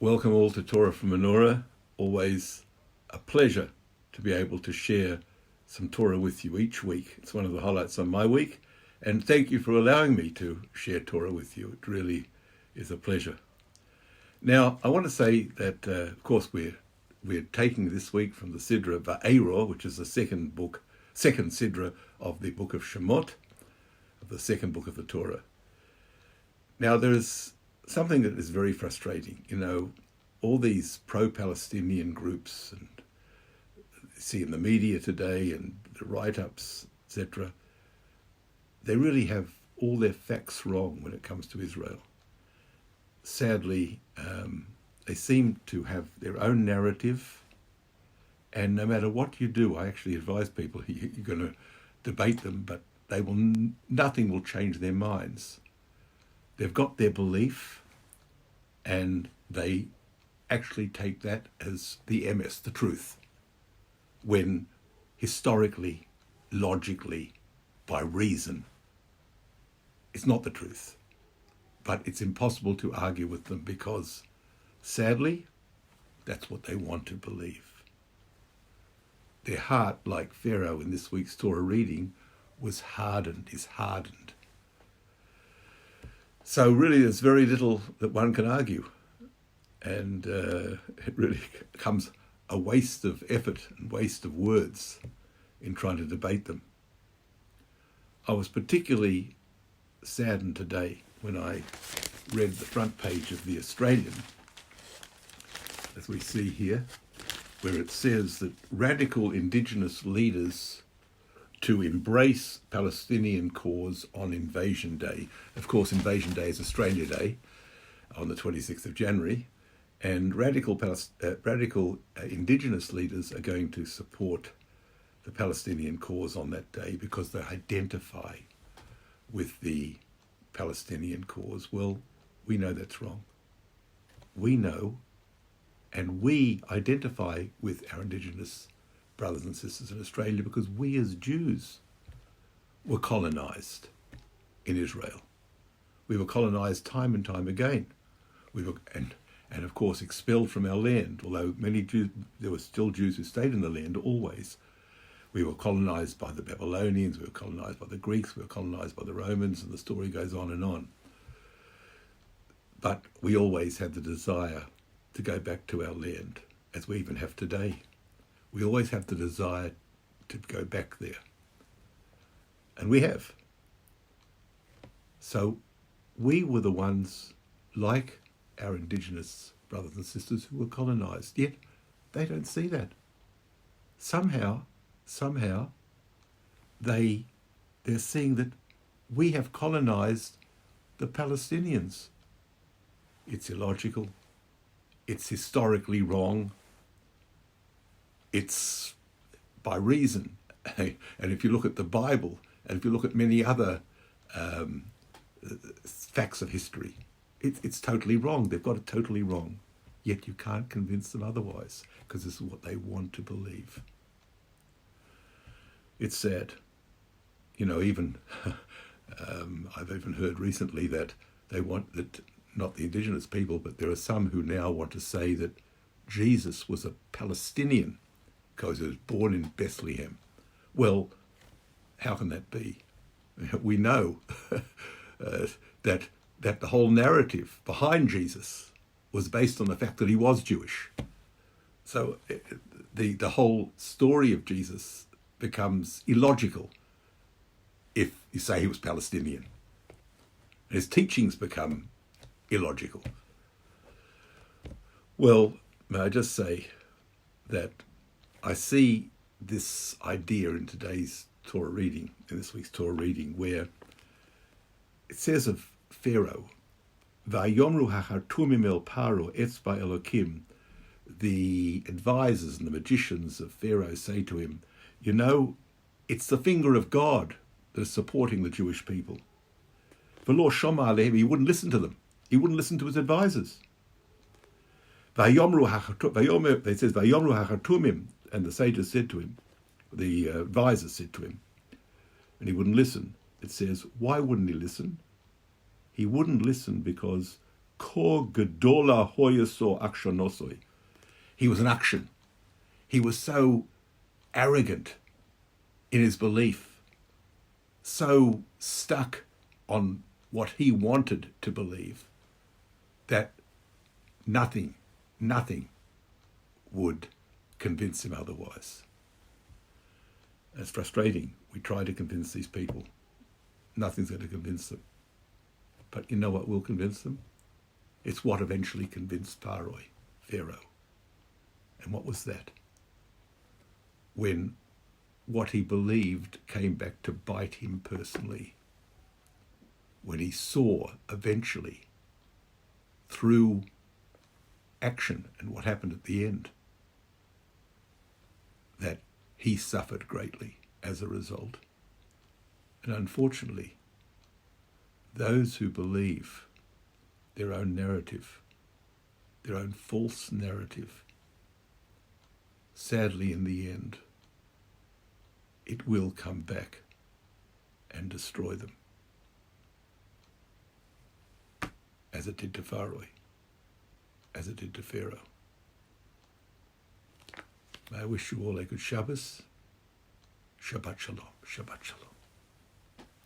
Welcome all to Torah from Menora. Always a pleasure to be able to share some Torah with you each week. It's one of the highlights on my week. And thank you for allowing me to share Torah with you. It really is a pleasure. Now, I want to say that, of course, we're taking this week from the Sedra Vaera, which is the second Sedra of the book of Shemot, of the second book of the Torah. Now, there is something that is very frustrating. You know, all these pro-Palestinian groups, and you see in the media today and the write-ups, etc., they really have all their facts wrong when it comes to Israel. Sadly, they seem to have their own narrative, and no matter what you do, I actually advise people, you're going to debate them, but nothing will change their minds. They've got their belief, and they actually take that as the MS, the truth, when historically, logically, by reason, it's not the truth. But it's impossible to argue with them because, sadly, that's what they want to believe. Their heart, like Pharaoh in this week's Torah reading, is hardened. So really there's very little that one can argue. And it really becomes a waste of effort and waste of words in trying to debate them. I was particularly saddened today when I read the front page of The Australian, as we see here, where it says that radical Indigenous leaders to embrace Palestinian cause on Invasion Day. Of course, Invasion Day is Australia Day on the 26th of January, and radical Indigenous leaders are going to support the Palestinian cause on that day because they identify with the Palestinian cause. Well, we know that's wrong. We know, and we identify with our Indigenous brothers and sisters in Australia because we as Jews were colonised in Israel. We were colonised time and time again. We were, and of course expelled from our land, although many Jews, there were still Jews who stayed in the land always. We were colonised by the Babylonians, we were colonised by the Greeks, we were colonised by the Romans, and the story goes on and on. But we always had the desire to go back to our land, as we even have today. We always have the desire to go back there. And we have. So we were the ones, like our Indigenous brothers and sisters, who were colonised. Yet they don't see that. Somehow, they're seeing that we have colonised the Palestinians. It's illogical. It's historically wrong. It's by reason. And if you look at the Bible, and if you look at many other facts of history, it's totally wrong. They've got it totally wrong. Yet you can't convince them otherwise, because this is what they want to believe. It's sad. You know, even I've even heard recently that they want that, not the Indigenous people, but there are some who now want to say that Jesus was a Palestinian because he was born in Bethlehem. Well, how can that be? We know that the whole narrative behind Jesus was based on the fact that he was Jewish. So the whole story of Jesus becomes illogical if you say he was Palestinian. His teachings become illogical. Well, may I just say that I see this idea in today's Torah reading, in this week's Torah reading, where it says of Pharaoh, "Vayomru hachartumim el paro etzba Elokim," the advisors and the magicians of Pharaoh say to him, you know, it's the finger of God that is supporting the Jewish people. V'lo shoma alehem, he wouldn't listen to them. He wouldn't listen to his advisors. Vayomru, it says, "Vayomru hachartumim," and the sages said to him, the advisors said to him, and he wouldn't listen. It says, why wouldn't he listen? He wouldn't listen because Ko gedola hoyaso akshonosoi. He was an action. He was so arrogant in his belief, so stuck on what he wanted to believe, that nothing would convince him otherwise. It's frustrating. We try to convince these people. Nothing's going to convince them. But you know what will convince them? It's what eventually convinced Pharaoh. And what was that? When what he believed came back to bite him personally. When he saw eventually, through action and what happened at the end, that he suffered greatly as a result. And unfortunately, those who believe their own narrative, their own false narrative, sadly in the end, it will come back and destroy them, as it did to Pharaoh, as it did to Pharaoh. May I wish you all a good Shabbos. Shabbat Shalom. Shabbat Shalom.